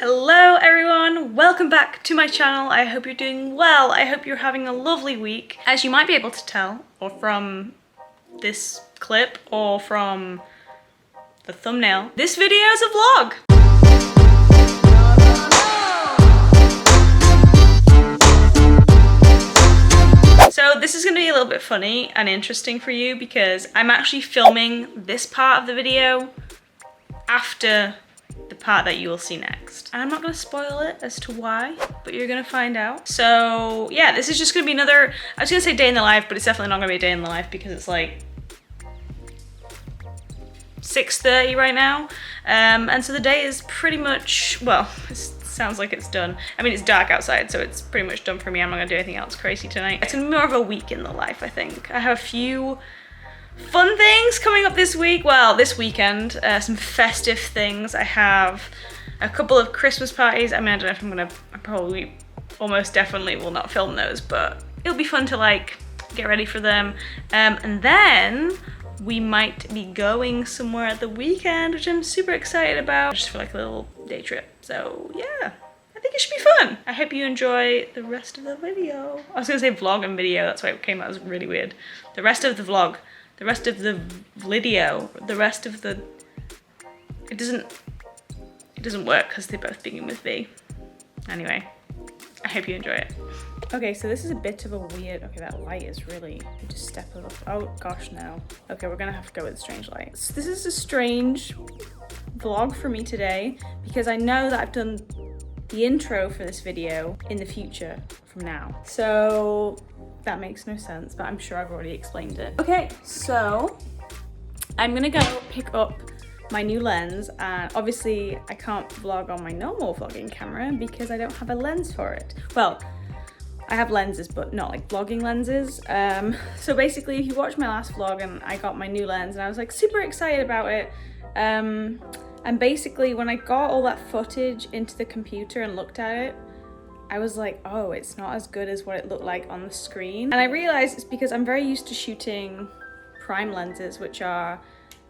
Hello everyone, welcome back to my channel. I hope you're doing well. I hope you're having a lovely week. As you might be able to tell, or from this clip, or from the thumbnail, this video is a vlog. So this is going to be a little bit funny and interesting for you because I'm actually filming this part of the video after the part that you will see next. And I'm not going to spoil it as to why, but you're going to find out. So yeah, this is just going to be another, I was going to say day in the life, but it's definitely not going to be a day in the life because it's like 6:30 right now. And so the day is pretty much, well, it sounds like it's done. I mean, it's dark outside, so it's pretty much done for me. I'm not going to do anything else crazy tonight. It's going to be more of a week in the life, I think. I have a few fun things coming up this week. Well, this weekend, some festive things. I have a couple of Christmas parties. I mean, I don't know if I'm gonna, I probably almost definitely will not film those, but it'll be fun to like get ready for them. And then we might be going somewhere at the weekend, which I'm super excited about, just for like a little day trip. So yeah, I think it should be fun. I hope you enjoy the rest of the video. I was gonna say vlog and video, that's why it came out as really weird. The rest of the vlog. The rest of the video, the rest of the, it doesn't work because they both begin with V. Anyway, I hope you enjoy it. Okay, so this is a bit of a weird, okay, that light is really, you just step it up. Oh gosh, no. Okay, we're gonna have to go with strange light. So this is a strange vlog for me today because I know that I've done the intro for this video in the future from now. So that makes no sense, but I'm sure I've already explained it. Okay, so I'm gonna go pick up my new lens, and obviously I can't vlog on my normal vlogging camera because I don't have a lens for it. Well, I have lenses, but not like vlogging lenses. So basically, if you watched my last vlog and I got my new lens and I was like super excited about it, and basically when I got all that footage into the computer and looked at it, I was like, oh, it's not as good as what it looked like on the screen. And I realized it's because I'm very used to shooting prime lenses, which are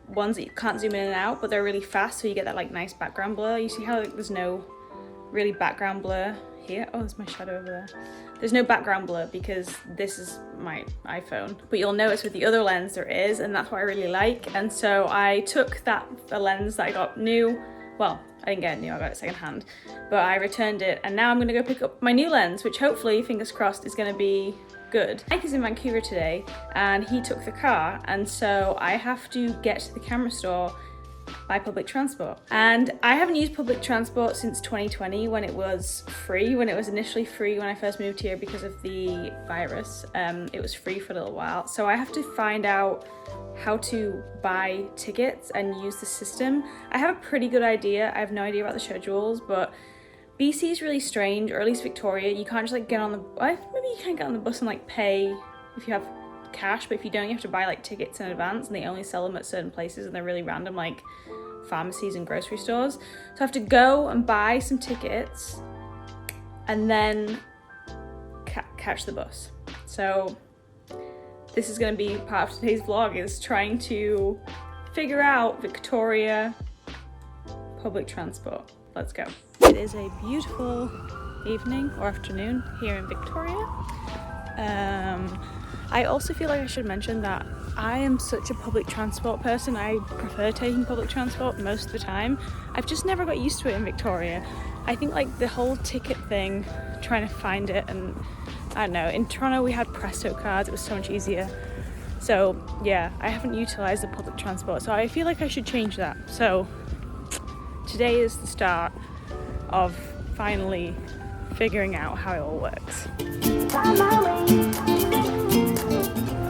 ones that you can't zoom in and out, but they're really fast, so you get that like nice background blur. You see how like, there's no really background blur here? Oh, there's my shadow over there. There's no background blur because this is my iPhone. But you'll notice with the other lens there is, and that's what I really like. And so I took the lens that I got new. Well, I didn't get it new, I got it secondhand, but I returned it, and now I'm gonna go pick up my new lens, which hopefully, fingers crossed, is gonna be good. Mike is in Vancouver today, and he took the car, and so I have to get to the camera store by public transport. And I haven't used public transport since 2020 when it was free, when it was initially free when I first moved here because of the virus. It was free for a little while, so I have to find out how to buy tickets and use the system. I have a pretty good idea. I have no idea about the schedules, but BC is really strange, or at least Victoria. You can't just like get on the, maybe you can get on the bus and like pay if you have cash, but if you don't, you have to buy like tickets in advance, and they only sell them at certain places, and they're really random, like pharmacies and grocery stores. So I have to go and buy some tickets and then catch the bus. So this is going to be part of today's vlog, is trying to figure out Victoria public transport. Let's go. It is a beautiful evening or afternoon here in Victoria. I also feel like I should mention that I am such a public transport person. I prefer taking public transport most of the time. I've just never got used to it in Victoria. I think like the whole ticket thing, trying to find it, and I don't know, in Toronto we had Presto cards, it was so much easier. So yeah, I haven't utilised the public transport, so I feel like I should change that. So today is the start of finally figuring out how it all works.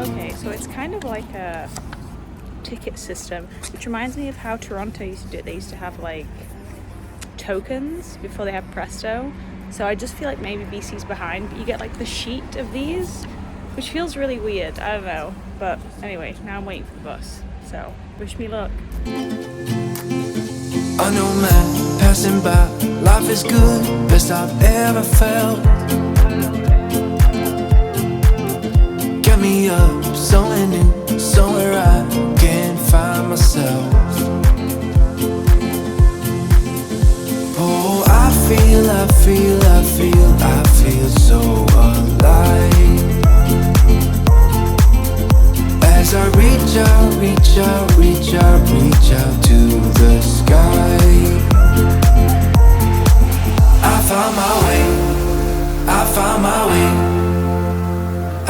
Okay, so it's kind of like a ticket system, which reminds me of how Toronto used to do it. They used to have like tokens before they had Presto. So I just feel like maybe BC's behind, but you get like the sheet of these, which feels really weird. I don't know, but anyway, now I'm waiting for the bus. So wish me luck. I know man passing by, life is good, best I've ever felt. Get me up, somewhere new, somewhere I can find myself. Oh, I feel so alive as I reach out, reach out, reach out, reach out to the sky. I found my way, I found my way.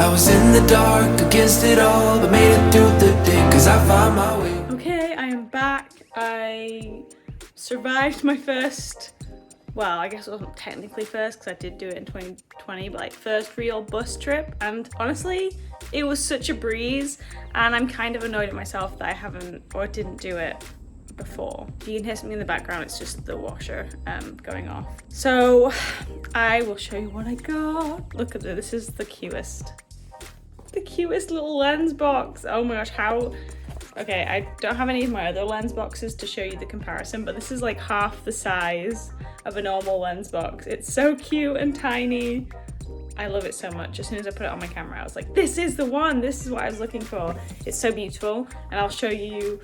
I was in the dark against it all, but made it through the day, 'cause I found my way. Okay, I am back. I survived my first, well, I guess it wasn't technically first because I did do it in 2020, but like first real bus trip, and honestly it was such a breeze, and I'm kind of annoyed at myself that I haven't or didn't do it before. You can hear something in the background, it's just the washer going off. So I will show you what I got. Look at this is the cutest little lens box. Oh my gosh, how, okay, I don't have any of my other lens boxes to show you the comparison, but this is like half the size of a normal lens box. It's so cute and tiny. I love it so much. As soon as I put it on my camera, I was like, this is the one, this is what I was looking for. It's so beautiful, and I'll show you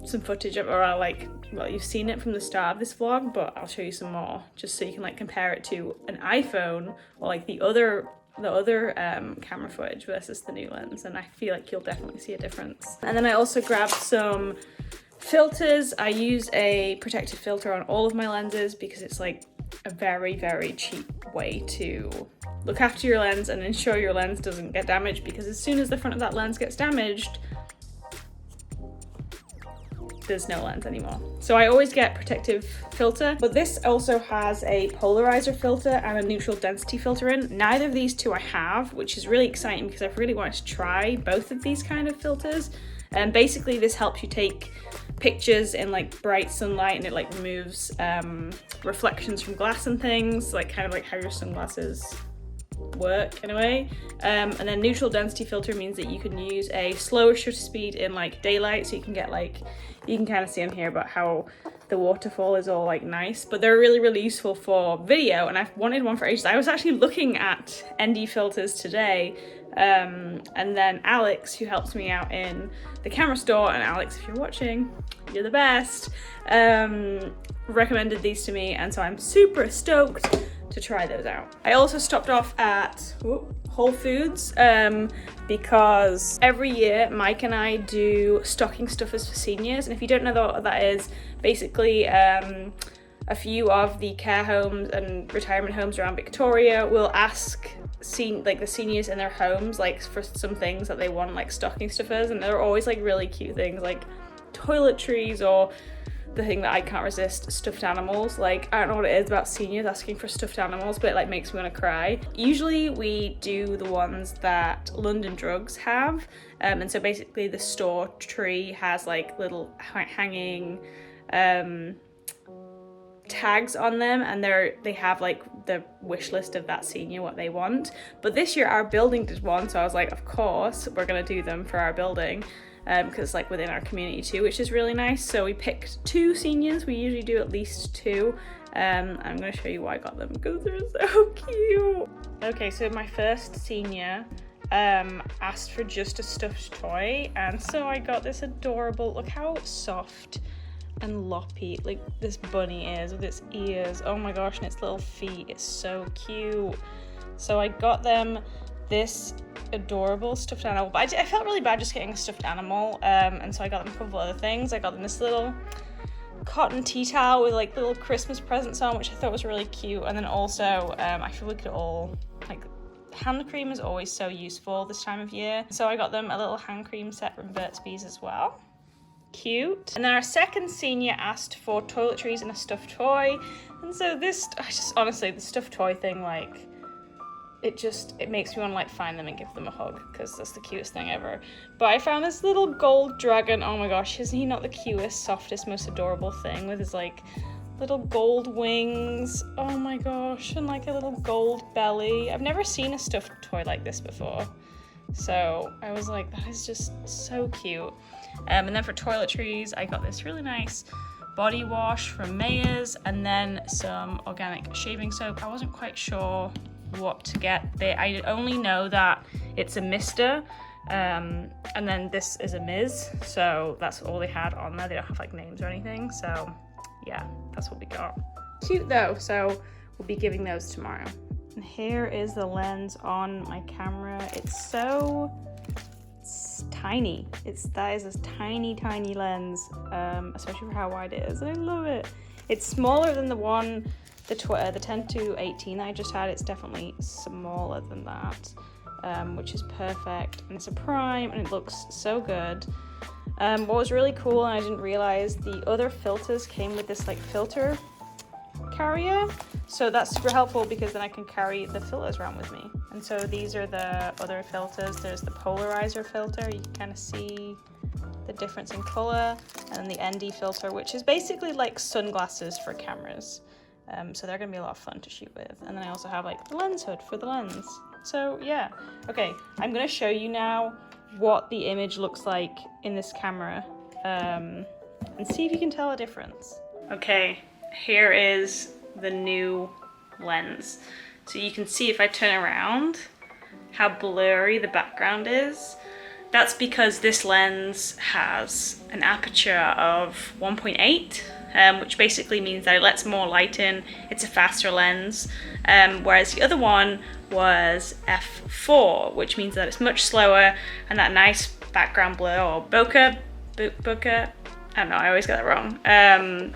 some footage of, or I'll like, well, you've seen it from the start of this vlog, but I'll show you some more just so you can like compare it to an iPhone or like the other camera footage versus the new lens, and I feel like you'll definitely see a difference. And then I also grabbed some filters. I use a protective filter on all of my lenses because it's like a very, very cheap way to look after your lens and ensure your lens doesn't get damaged, because as soon as the front of that lens gets damaged, there's no lens anymore. So I always get protective filter, but this also has a polarizer filter and a neutral density filter in. Neither of these two I have, which is really exciting because I've really wanted to try both of these kind of filters. And basically this helps you take pictures in like bright sunlight, and it like removes reflections from glass and things, like kind of like how your sunglasses work in a way. And then neutral density filter means that you can use a slower shutter speed in like daylight, so you can get like, you can kind of see on here about how the waterfall is all like nice, but they're really, really useful for video, and I've wanted one for ages. I was actually looking at ND filters today, and then Alex, who helps me out in the camera store, and Alex, if you're watching, you're the best, recommended these to me, and so I'm super stoked to try those out. I also stopped off at Whole Foods because every year Mike and I do stocking stuffers for seniors, and if you don't know what that is, basically a few of the care homes and retirement homes around Victoria will ask the seniors in their homes like for some things that they want, like stocking stuffers, and they're always like really cute things like toiletries, or the thing that I can't resist, stuffed animals. Like, I don't know what it is about seniors asking for stuffed animals, but it like makes me want to cry. Usually we do the ones that London Drugs have, and so basically the store tree has like little hanging tags on them, and they have like the wish list of that senior, what they want. But this year our building did one, so I was like, of course we're gonna do them for our building, because it's like within our community too, which is really nice. So we picked 2 seniors. We usually do at least 2. I'm gonna show you why I got them because they're so cute. Okay, so my first senior asked for just a stuffed toy, and so I got this adorable, look how soft and loppy like this bunny is with its ears, oh my gosh, and its little feet, it's so cute. So I got them this adorable stuffed animal, but I felt really bad just getting a stuffed animal, and so I got them a couple other things. I got them this little cotton tea towel with like little Christmas presents on, which I thought was really cute, and then also I feel we could all, like, hand cream is always so useful this time of year, so I got them a little hand cream set from Burt's Bees as well. Cute. And then our second senior asked for toiletries and a stuffed toy, and so this, honestly, the stuffed toy thing, like, it makes me want to like find them and give them a hug because that's the cutest thing ever. But I found this little gold dragon. Oh my gosh, isn't he not the cutest, softest, most adorable thing with his like little gold wings? Oh my gosh, and like a little gold belly. I've never seen a stuffed toy like this before, so I was like, that is just so cute. And then for toiletries, I got this really nice body wash from Mayors, and then some organic shaving soap. I wasn't quite sure what to get. I only know that it's a Mister, and then this is a Ms, so that's all they had on there. They don't have like names or anything, so yeah, that's what we got. Cute though. So we'll be giving those tomorrow. And here is the lens on my camera. It's tiny. That is a tiny lens, especially for how wide it is. I love it. It's smaller than the one, the 10-18 that I just had. It's definitely smaller than that, which is perfect. And it's a prime, and it looks so good. What was really cool, and I didn't realize, the other filters came with this like filter carrier, so that's super helpful because then I can carry the filters around with me. And so these are the other filters. There's the polarizer filter, you can kind of see the difference in color, and then the ND filter, which is basically like sunglasses for cameras. So they're gonna be a lot of fun to shoot with. And then I also have like the lens hood for the lens. So yeah, okay, I'm gonna show you now what the image looks like in this camera, and see if you can tell a difference. Okay, here is the new lens. So you can see if I turn around how blurry the background is. That's because this lens has an aperture of 1.8, which basically means that it lets more light in. It's a faster lens, whereas the other one was f4, which means that it's much slower, and that nice background blur, or bokeh, I don't know, I always get that wrong.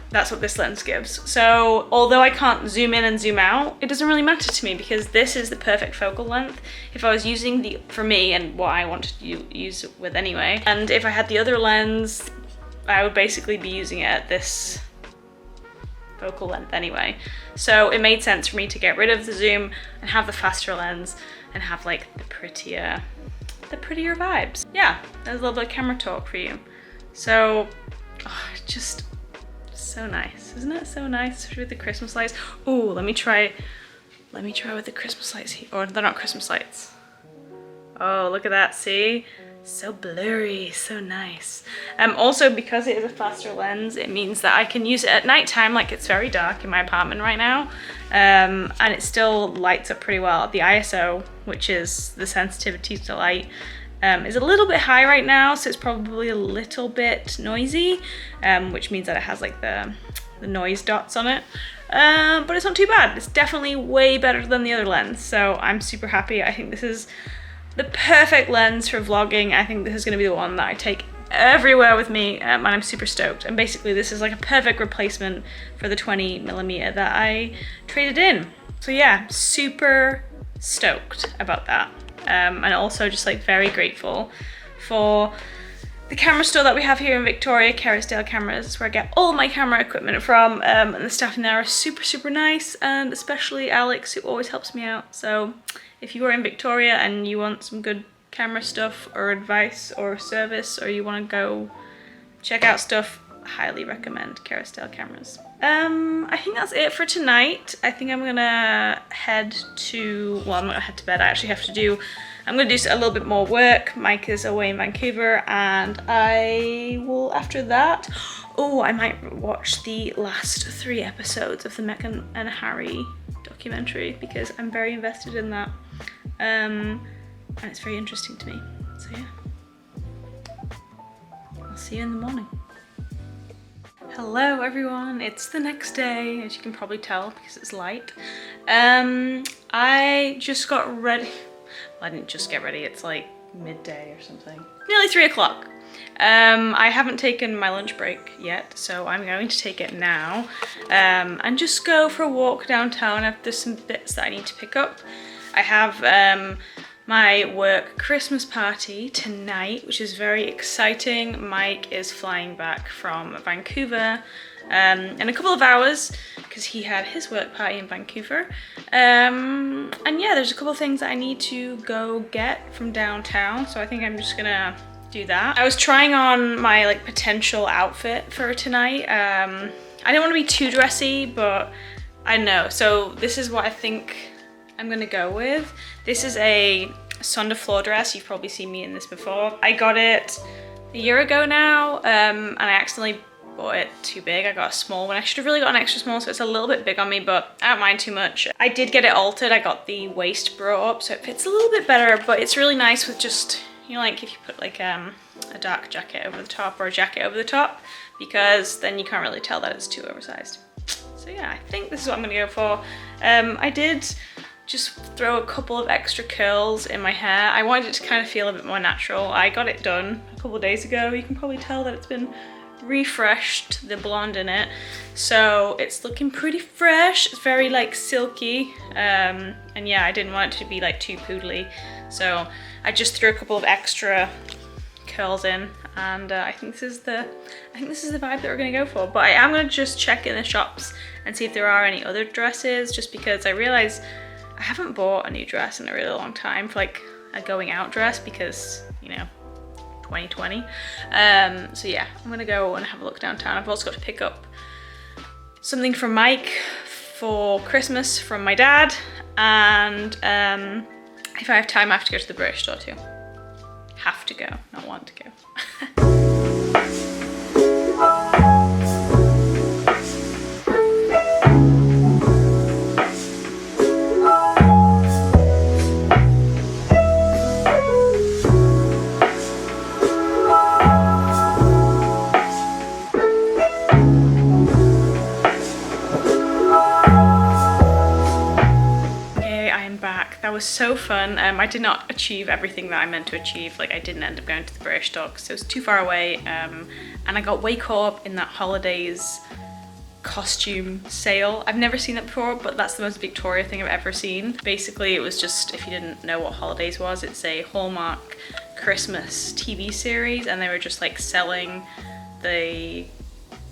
That's what this lens gives. So although I can't zoom in and zoom out, it doesn't really matter to me because this is the perfect focal length. If I was using for me and what I wanted to use it with anyway, and if I had the other lens, I would basically be using it at this focal length anyway. So it made sense for me to get rid of the zoom and have the faster lens and have like the prettier vibes. Yeah, there's a little bit of camera talk for you. So, just so nice, isn't it? So nice, especially with the Christmas lights. Oh, let me try with the Christmas lights here. Or they're not Christmas lights. Oh, look at that, see? So blurry, so nice. Also, because it is a faster lens, it means that I can use it at nighttime. Like, it's very dark in my apartment right now, and it still lights up pretty well. The ISO, which is the sensitivity to light, is a little bit high right now, so it's probably a little bit noisy, which means that it has like the noise dots on it, but it's not too bad. It's definitely way better than the other lens, so I'm super happy. I think this is the perfect lens for vlogging. I think this is going to be the one that I take everywhere with me, and I'm super stoked. And basically this is like a perfect replacement for the 20mm that I traded in. So yeah, super stoked about that. And also just like very grateful for the camera store that we have here in Victoria, Kerrisdale Cameras. It's where I get all my camera equipment from, and the staff in there are super nice, and especially Alex, who always helps me out. So if you are in Victoria and you want some good camera stuff or advice or service, or you want to go check out stuff, highly recommend Kerrisdale Cameras. I think that's it for tonight. I think I'm gonna head to, well, I'm not gonna head to bed. I'm gonna do a little bit more work. Mike is away in Vancouver, and I will, after that, I might watch the last 3 episodes of the Meghan and Harry documentary because I'm very invested in that, and it's very interesting to me. So yeah, I'll see you in the morning. Hello everyone, it's the next day, as you can probably tell because it's light. I just got ready. Well, I didn't just get ready, it's like midday or something. Nearly 3 o'clock. I haven't taken my lunch break yet, so I'm going to take it now, and just go for a walk downtown. There's some bits that I need to pick up. I have my work Christmas party tonight, which is very exciting. Mike is flying back from Vancouver in a couple of hours because he had his work party in Vancouver. And yeah, there's a couple of things that I need to go get from downtown, so I think I'm just gonna do that. I was trying on my like potential outfit for tonight. I didn't want to be too dressy, but I don't know. So this is what I think I'm gonna go with. This is a Sonder floor dress. You've probably seen me in this before. I got it a year ago now, and I accidentally bought it too big. I got a small one. I should have really got an extra small, so it's a little bit big on me, but I don't mind too much. I did get it altered. I got the waist brought up, so it fits a little bit better, but it's really nice with just, you know, like if you put like a dark jacket over the top or a jacket over the top, because then you can't really tell that it's too oversized. So yeah, I think this is what I'm gonna go for. I did just throw a couple of extra curls in my hair. I wanted it to kind of feel a bit more natural. I got it done a couple of days ago. You can probably tell that it's been refreshed, the blonde in it. So it's looking pretty fresh. It's very like silky. And yeah, I didn't want it to be like too poodly. So I just threw a couple of extra curls in, and I think this is the vibe that we're gonna go for. But I am gonna just check in the shops and see if there are any other dresses, just because I realize I haven't bought a new dress in a really long time, for like a going out dress, because, you know, 2020. So yeah, I'm gonna go and have a look downtown. I've also got to pick up something from Mike for Christmas from my dad, and if I have time I have to go to the British store too. Have to go, not want to go. That was so fun. I did not achieve everything that I meant to achieve. Like, I didn't end up going to the British store because it was too far away, and I got way caught up in that holidays costume sale. I've never seen it before, but that's the most Victoria thing I've ever seen. Basically, it was just, if you didn't know what holidays was, it's a Hallmark Christmas TV series, and they were just like selling the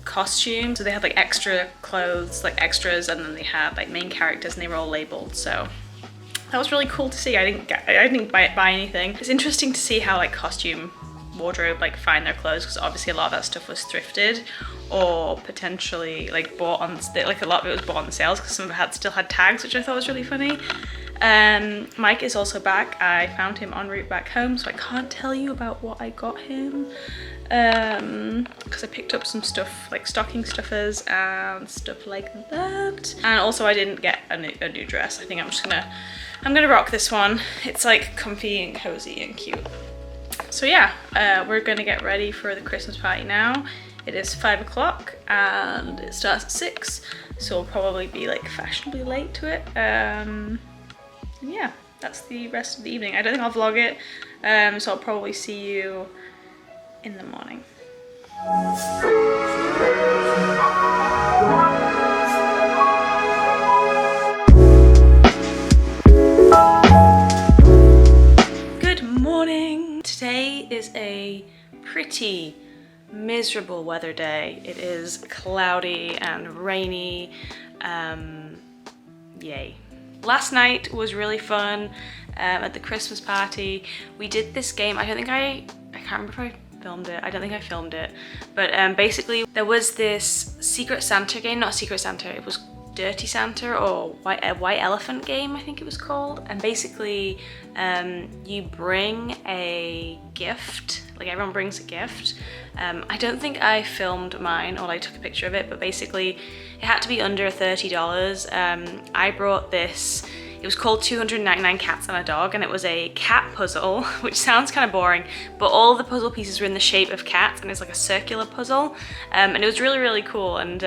costumes. So they had like extra clothes, like extras, and then they had like main characters, and they were all labeled. So that was really cool to see. I didn't buy anything. It's interesting to see how like costume wardrobe like find their clothes, because obviously a lot of that stuff was thrifted or potentially like bought on, like a lot of it was bought on sales, because some of it still had tags, which I thought was really funny. Mike is also back. I found him en route back home, so I can't tell you about what I got him, because I picked up some stuff like stocking stuffers and stuff like that. And also I didn't get a new dress. I think I'm gonna rock this one. It's like comfy and cozy and cute. So yeah, we're gonna get ready for the Christmas party now. It is 5 o'clock and it starts at 6, so we'll probably be like fashionably late to it. And yeah, that's the rest of the evening. I don't think I'll vlog it, so I'll probably see you in the morning. Good morning. Today is a pretty miserable weather day. It is cloudy and rainy. Yay. Last night was really fun at the Christmas party. We did this game. I can't remember if I filmed it. I don't think I filmed it. But basically there was this Secret Santa game, not Secret Santa, it was Dirty Santa or White Elephant game, I think it was called. And basically you bring a gift, like everyone brings a gift. I don't think I filmed mine or I took a picture of it, but basically it had to be under $30. I brought this, it was called 299 Cats and a Dog, and it was a cat puzzle, which sounds kind of boring, but all the puzzle pieces were in the shape of cats, and it's like a circular puzzle, and it was really, really cool. And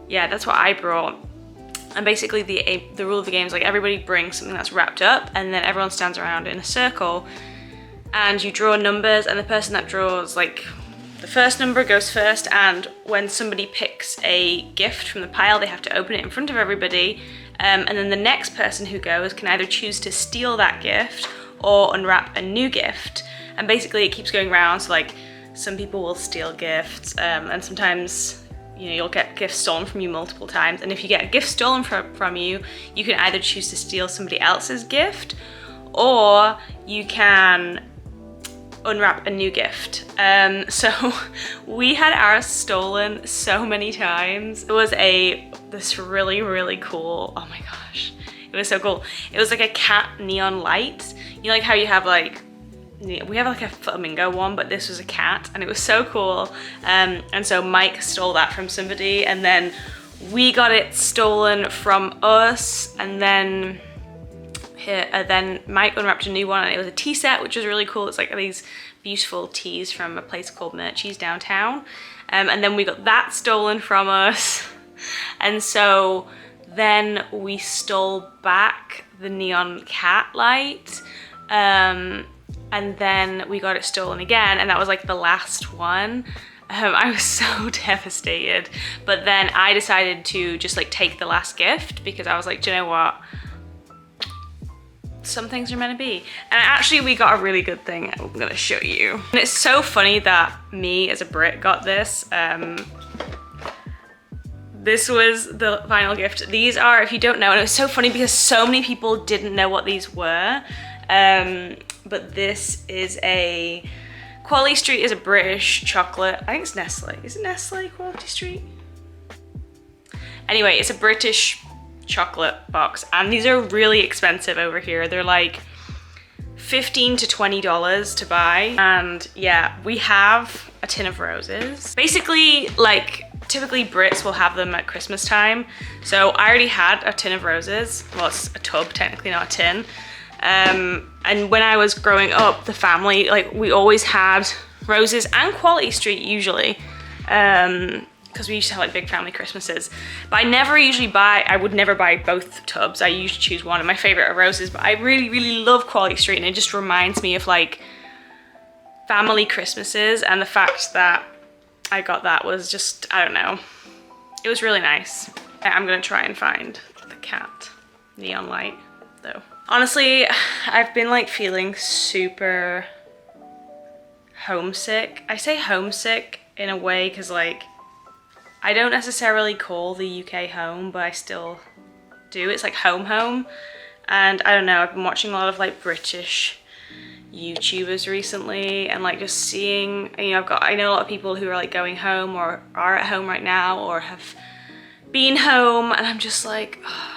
yeah, that's what I brought. And basically the rule of the game is like everybody brings something that's wrapped up, and then everyone stands around in a circle and you draw numbers, and the person that draws like the first number goes first, and when somebody picks a gift from the pile, they have to open it in front of everybody, and then the next person who goes can either choose to steal that gift or unwrap a new gift. And basically it keeps going around, so like some people will steal gifts, and sometimes, you know, you'll get gifts stolen from you multiple times. And if you get a gift stolen from you, you can either choose to steal somebody else's gift, or you can unwrap a new gift. So we had ours stolen so many times. It was this really, really cool, oh my gosh, it was so cool. It was like a cat neon light. You know, like how you have like, we have like a flamingo one, but this was a cat, and it was so cool. And so Mike stole that from somebody, and then we got it stolen from us, and then Mike unwrapped a new one, and it was a tea set, which was really cool. It's like these beautiful teas from a place called Murchie's downtown. And then we got that stolen from us. And so then we stole back the neon cat light, and then we got it stolen again, and that was like the last one. I was so devastated, but then I decided to just like take the last gift because I was like, do you know what? Some things are meant to be. And actually we got a really good thing I'm gonna show you. And it's so funny that me as a Brit got this. This was the final gift. These are, if you don't know, and it was so funny because so many people didn't know what these were. But this is a, Quality Street is a British chocolate. I think it's Nestle. Is it Nestle Quality Street? Anyway, it's a British chocolate box, and these are really expensive over here. They're like $15 to $20 to buy. And yeah, we have a tin of roses. Basically, like, typically Brits will have them at Christmas time. So I already had a tin of roses. Well, it's a tub, technically not a tin. And when I was growing up, the family, like, we always had roses and Quality Street usually, because we used to have like big family Christmases. But I would never buy both tubs. I usually choose one, and my favorite are roses, but I really, really love Quality Street, and it just reminds me of like family Christmases, and the fact that I got that was just, I don't know, it was really nice. I'm gonna try and find the cat neon light though. Honestly, I've been like feeling super homesick. I say homesick in a way because like I don't necessarily call the UK home, but I still do. It's like home. And I don't know, I've been watching a lot of like British YouTubers recently, and like just seeing, you know, I know a lot of people who are like going home or are at home right now or have been home, and I'm just like, oh,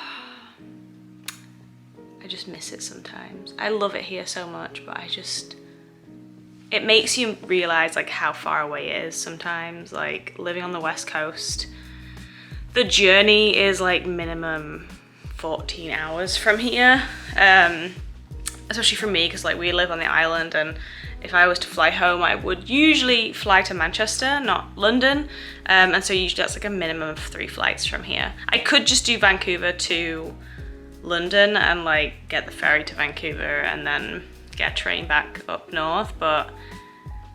I just miss it sometimes. I love it here so much, but it makes you realize like how far away it is sometimes. Like living on the West Coast, the journey is like minimum 14 hours from here, especially for me because like we live on the island, and if I was to fly home I would usually fly to Manchester, not London, and so usually that's like a minimum of 3 flights from here. I could just do Vancouver to London and like get the ferry to Vancouver and then get a train back up north, but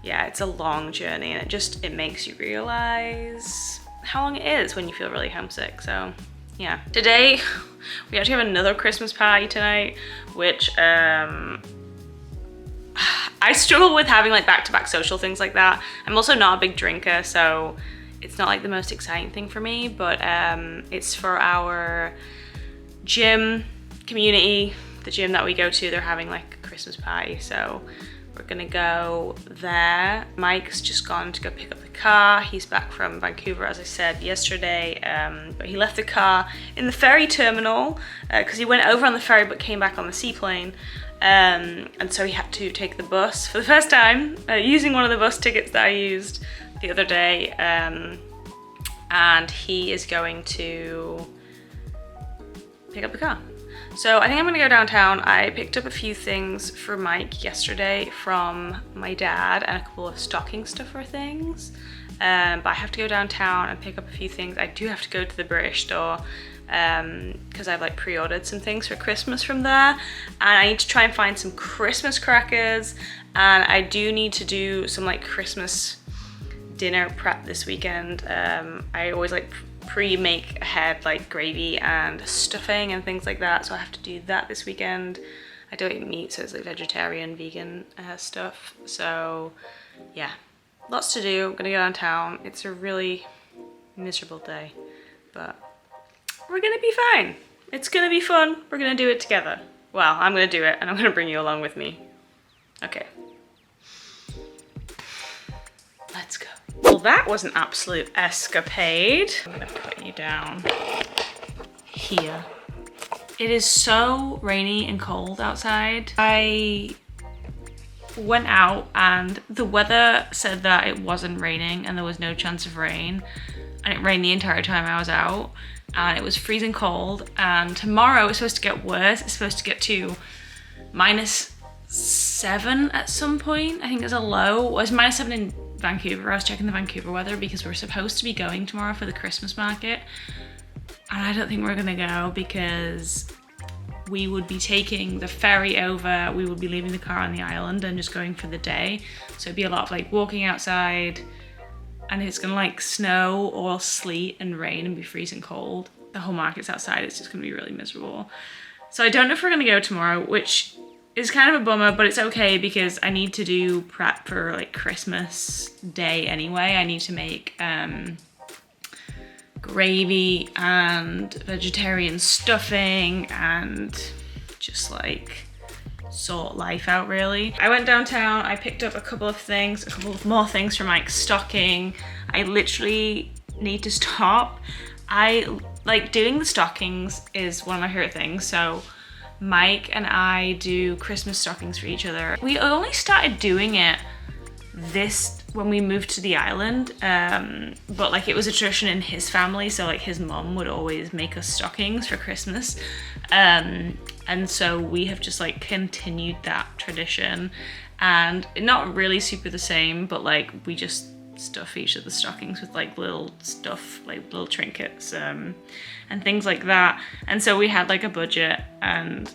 yeah, it's a long journey, and it makes you realize how long it is when you feel really homesick. So yeah, today we actually have another Christmas party tonight, which I struggle with having like back-to-back social things like that. I'm also not a big drinker, so it's not like the most exciting thing for me, but it's for our gym community, the gym that we go to. They're having like a Christmas party, so we're gonna go there. Mike's just gone to go pick up the car. He's back from Vancouver, as I said yesterday, but he left the car in the ferry terminal because he went over on the ferry but came back on the seaplane, and so he had to take the bus for the first time, using one of the bus tickets that I used the other day, and he is going to pick up the car. So I think I'm gonna go downtown. I picked up a few things for Mike yesterday from my dad and a couple of stocking stuffer things, but I have to go downtown and pick up a few things. I do have to go to the British store because I've like pre-ordered some things for Christmas from there, and I need to try and find some Christmas crackers, and I do need to do some like Christmas dinner prep this weekend. I always like pre-make ahead like gravy and stuffing and things like that, so I have to do that this weekend. I don't eat meat, so it's like vegetarian, vegan stuff. So yeah, lots to do. I'm gonna go downtown. It's a really miserable day, but we're gonna be fine. It's gonna be fun. We're gonna do it together. Well, I'm gonna do it and I'm gonna bring you along with me. Okay, let's go. Well, that was an absolute escapade. I'm gonna put you down here. It is so rainy and cold outside. I went out and the weather said that it wasn't raining and there was no chance of rain, and it rained the entire time I was out, and it was freezing cold, and tomorrow it's supposed to get worse. It's supposed to get to -7 at some point. I think there's a low. It was -7 in Vancouver. I was checking the Vancouver weather because we're supposed to be going tomorrow for the Christmas market. And I don't think we're gonna go because we would be taking the ferry over. We would be leaving the car on the island and just going for the day. So it'd be a lot of like walking outside, and it's gonna like snow or sleet and rain and be freezing cold. The whole market's outside. It's just gonna be really miserable. So I don't know if we're gonna go tomorrow, which is kind of a bummer, but it's okay because I need to do prep for like Christmas Day anyway. I need to make gravy and vegetarian stuffing and just like sort life out really. I went downtown, I picked up a couple of more things for Mike's stocking. I literally need to stop. I like doing the stockings is one of my favorite things. So Mike and I do Christmas stockings for each other. We only started doing it when we moved to the island, but like it was a tradition in his family, so like his mom would always make us stockings for Christmas, and so we have just like continued that tradition, and not really super the same, but like we just stuff each of the stockings with like little stuff, like little trinkets and things like that. And so we had like a budget, and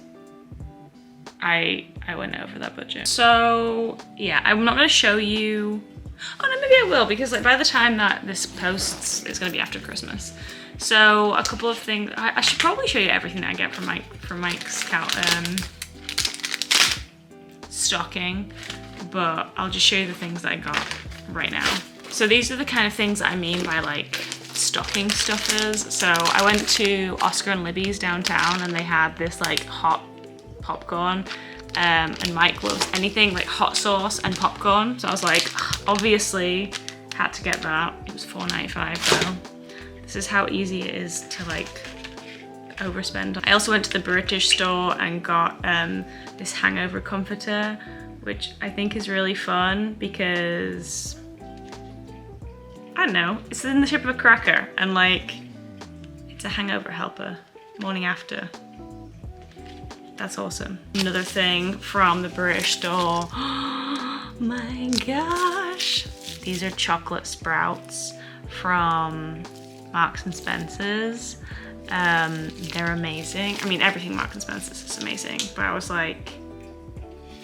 I went over that budget. So yeah, I'm not gonna show you. Oh no, maybe I will, because like by the time that this posts, it's gonna be after Christmas. So a couple of things. I should probably show you everything that I get from Mike's stocking, but I'll just show you the things that I got right now. So these are the kind of things I mean by like stocking stuffers. So I went to Oscar and Libby's downtown, and they had this like hot popcorn, and Mike loves anything like hot sauce and popcorn, so I was like, obviously had to get that. It was $4.95 though. This is how easy it is to like overspend. I also went to the British store and got this hangover comforter, which I think is really fun because I don't know, it's in the shape of a cracker, and like it's a hangover helper morning after. That's awesome. Another thing from the British store. Oh my gosh. These are chocolate sprouts from Marks and Spencer's. They're amazing. I mean, everything Marks and Spencer's is amazing, but I was like,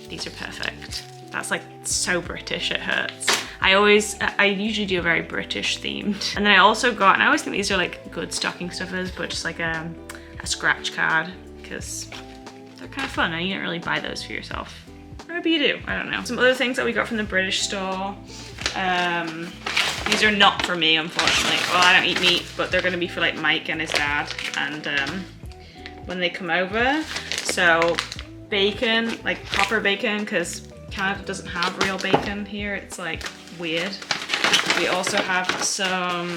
these are perfect. That's like so British, it hurts. I usually do a very British themed. And then I also got, and I always think these are like good stocking stuffers, but just like a scratch card, because they're kind of fun and you don't really buy those for yourself. Or maybe you do, I don't know. Some other things that we got from the British store. These are not for me, unfortunately. Well, I don't eat meat, but they're gonna be for like Mike and his dad, and when they come over. So bacon, like proper bacon, because Canada doesn't have real bacon here. It's like weird. We also have some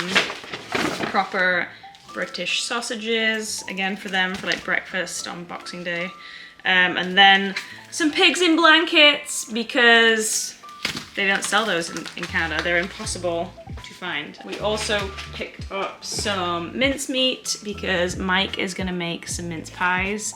proper British sausages, again for them for like breakfast on Boxing Day. And then some pigs in blankets, because they don't sell those in Canada. They're impossible to find. We also picked up some mincemeat because Mike is gonna make some mince pies.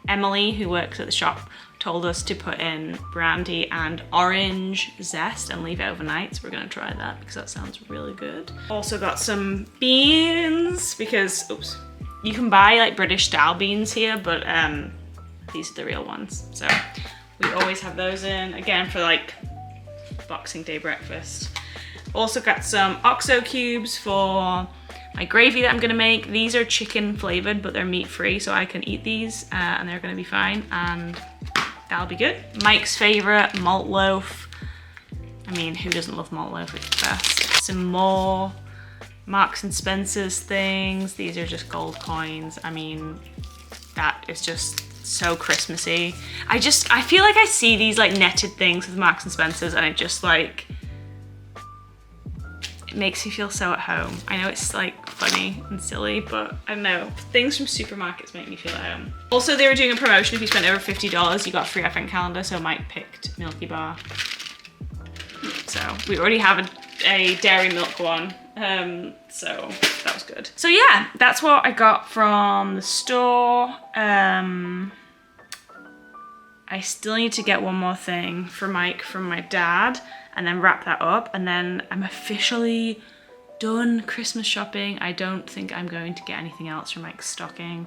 Emily, who works at the shop, told us to put in brandy and orange zest and leave it overnight, so we're gonna try that because that sounds really good. Also got some beans because, oops, you can buy like British style beans here, but these are the real ones. So we always have those in, again for like Boxing Day breakfast. Also got some OXO cubes for my gravy that I'm gonna make. These are chicken flavored, but they're meat free, so I can eat these and they're gonna be fine, and that'll be good. Mike's favorite, malt loaf. I mean, who doesn't love malt loaf? It's the best. Some more Marks and Spencer's things. These are just gold coins. I mean, that is just so Christmassy. I feel like I see these like netted things with Marks and Spencer's, and it just like, it makes me feel so at home. I know it's like funny and silly, but I don't know. Things from supermarkets make me feel at home. Also, they were doing a promotion. If you spent over $50, you got a free advent calendar, so Mike picked Milky Bar. So we already have a dairy milk one, so that was good. So yeah, that's what I got from the store. I still need to get one more thing for Mike from my dad. and then wrap that up, and then I'm officially done Christmas shopping. I don't think I'm going to get anything else from Mike's stocking.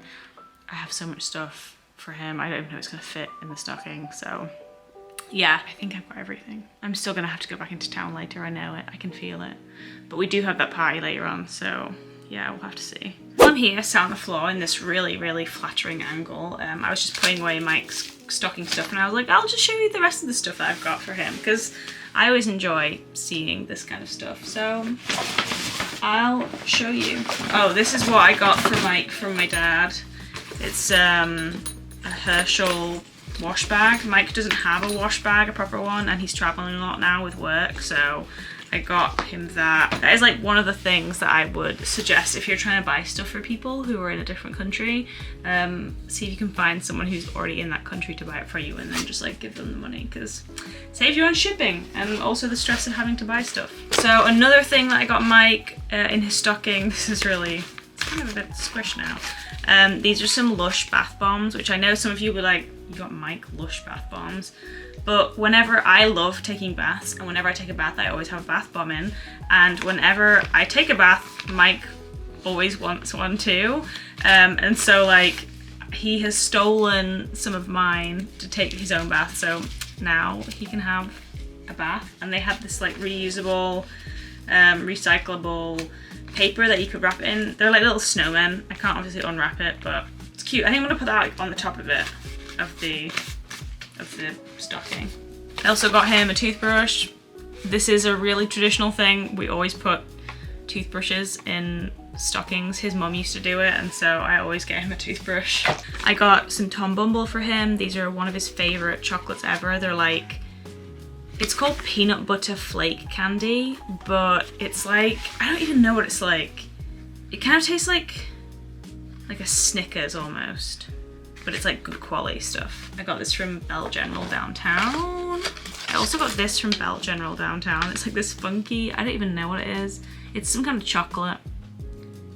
I have so much stuff for him. I don't even know it's gonna fit in the stocking, so yeah, I think I've got everything. I'm still gonna have to go back into town later, I know it, I can feel it. But we do have that party later on, so yeah, we'll have to see. I'm here, sat on the floor in this really, really flattering angle. I was just putting away Mike's stocking stuff, and I was like, I'll just show you the rest of the stuff that I've got for him, because I always enjoy seeing this kind of stuff. So I'll show you. Oh, this is what I got for Mike from my dad. It's a Herschel wash bag. Mike doesn't have a wash bag, a proper one, and he's traveling a lot now with work, so I got him that. That is like one of the things that I would suggest if you're trying to buy stuff for people who are in a different country. See if you can find someone who's already in that country to buy it for you, and then just like give them the money, because it saves you on shipping and also the stress of having to buy stuff. So another thing that I got Mike in his stocking, this is really, it's kind of a bit squished now. These are some Lush bath bombs, which I know some of you were like, you got Mike Lush bath bombs. But whenever I love taking baths, and whenever I take a bath, I always have a bath bomb in. And whenever I take a bath, Mike always wants one too. And so like, he has stolen some of mine to take his own bath. So now he can have a bath. And they have this like reusable, recyclable paper that you could wrap it in. They're like little snowmen. I can't obviously unwrap it, but it's cute. I think I'm gonna put that like, on the top of it, of the stocking. I also got him a toothbrush. This is a really traditional thing. We always put toothbrushes in stockings. His mum used to do it, and so I always get him a toothbrush. I got some Tom Bumble for him. These are one of his favorite chocolates ever. They're like, it's called peanut butter flake candy, but it's like, I don't even know what it's like. It kind of tastes like a Snickers almost, but it's like good quality stuff. I got this from Bell General downtown. I also got this from Bell General downtown. It's like this funky, I don't even know what it is. It's some kind of chocolate,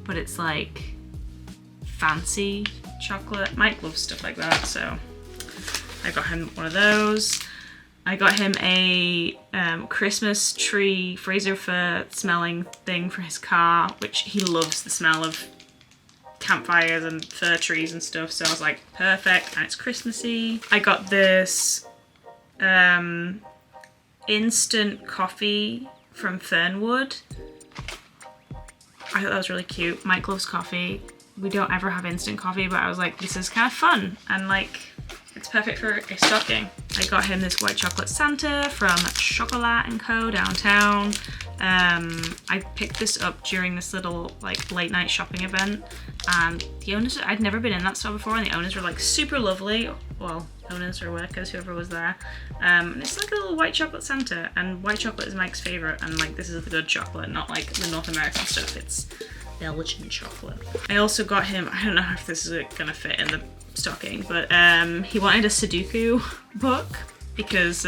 but it's like fancy chocolate. Mike loves stuff like that, so I got him one of those. I got him a Christmas tree freezer fur smelling thing for his car, which he loves the smell of campfires and fir trees and stuff, so I was like, perfect, and it's Christmassy. I got this instant coffee from Fernwood. I thought that was really cute. Mike loves coffee. We don't ever have instant coffee, but I was like, this is kind of fun, and like, it's perfect for a stocking. I got him this white chocolate Santa from Chocolat & Co. downtown. I picked this up during this little like late night shopping event, and the owners, I'd never been in that store before, and the owners were like super lovely. Well, owners or workers, whoever was there. And it's like a little white chocolate Santa, and white chocolate is Mike's favorite, and like this is the good chocolate, not like the North American stuff. It's Belgian chocolate. I also got him, I don't know if this is gonna fit in the stocking, but he wanted a Sudoku book because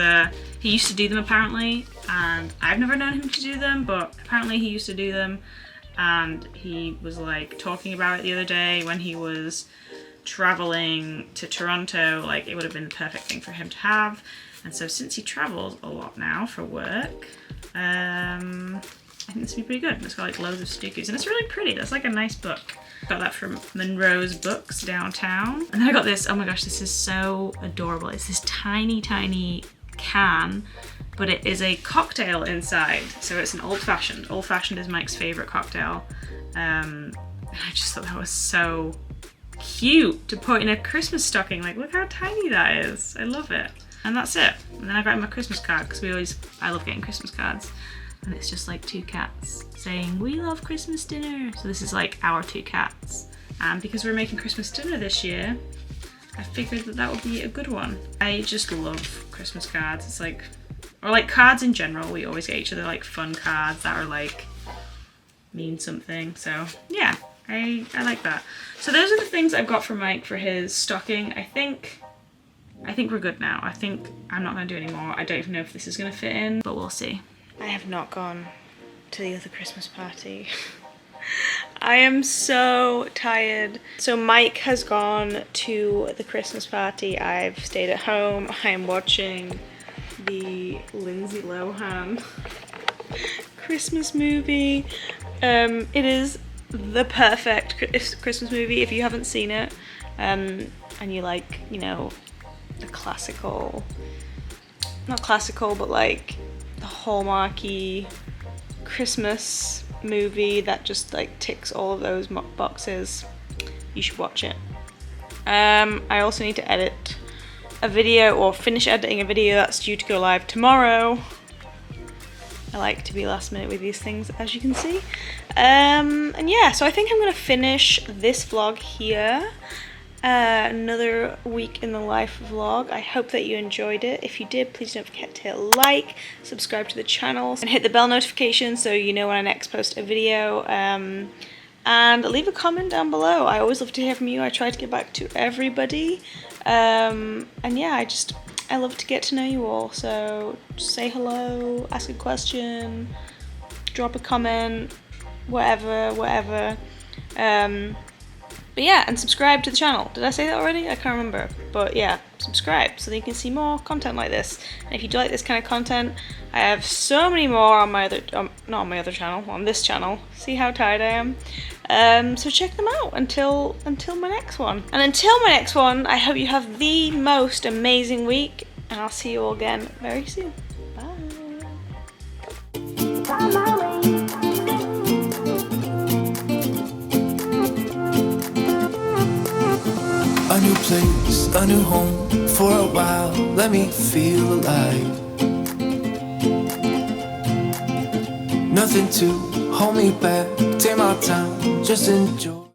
he used to do them apparently, and I've never known him to do them, but apparently he used to do them, and he was like talking about it the other day when he was traveling to Toronto. Like, it would have been the perfect thing for him to have, and so since he travels a lot now for work, I think this would be pretty good. It's got like loads of Sudokus, and it's really pretty. That's like a nice book. Got that from Monroe's Books downtown. And then I got this, oh my gosh, this is so adorable. It's this tiny, tiny can, but it is a cocktail inside. So it's an old-fashioned. Old-fashioned is Mike's favorite cocktail. And I just thought that was so cute to put in a Christmas stocking. Like, look how tiny that is. I love it. And that's it. And then I got him a Christmas card, because I love getting Christmas cards. And it's just like two cats saying, we love Christmas dinner. So this is like our two cats. And because we're making Christmas dinner this year, I figured that would be a good one. I just love Christmas cards. It's like, or like cards in general. We always get each other like fun cards that are like, mean something. So yeah, I like that. So those are the things I've got for Mike for his stocking. I think we're good now. I think I'm not gonna do any more. I don't even know if this is gonna fit in, but we'll see. I have not gone to the other Christmas party. I am so tired. So Mike has gone to the Christmas party. I've stayed at home. I am watching the Lindsay Lohan Christmas movie. It is the perfect Christmas movie if you haven't seen it, and you like, you know, the classical, not classical, but like the hallmarky Christmas movie that just like ticks all of those boxes, you should watch it. I also need to edit a video, or finish editing a video that's due to go live tomorrow. I like to be last minute with these things, as you can see. And yeah, so I think I'm gonna finish this vlog here. Another week in the life vlog. I hope that you enjoyed it. If you did, please don't forget to hit like, subscribe to the channel, and hit the bell notification so you know when I next post a video. And leave a comment down below. I always love to hear from you. I try to get back to everybody. And yeah, I love to get to know you all. So just say hello, ask a question, drop a comment, whatever. But yeah, and subscribe to the channel. Did I say that already? I can't remember. But yeah, subscribe so that you can see more content like this. And if you do like this kind of content, I have so many more on my other, not on my other channel, on this channel. See how tired I am? So check them out until my next one. And until my next one, I hope you have the most amazing week. And I'll see you all again very soon. Bye. A new place, a new home, for a while, let me feel alive. Nothing to hold me back, take my time, just enjoy.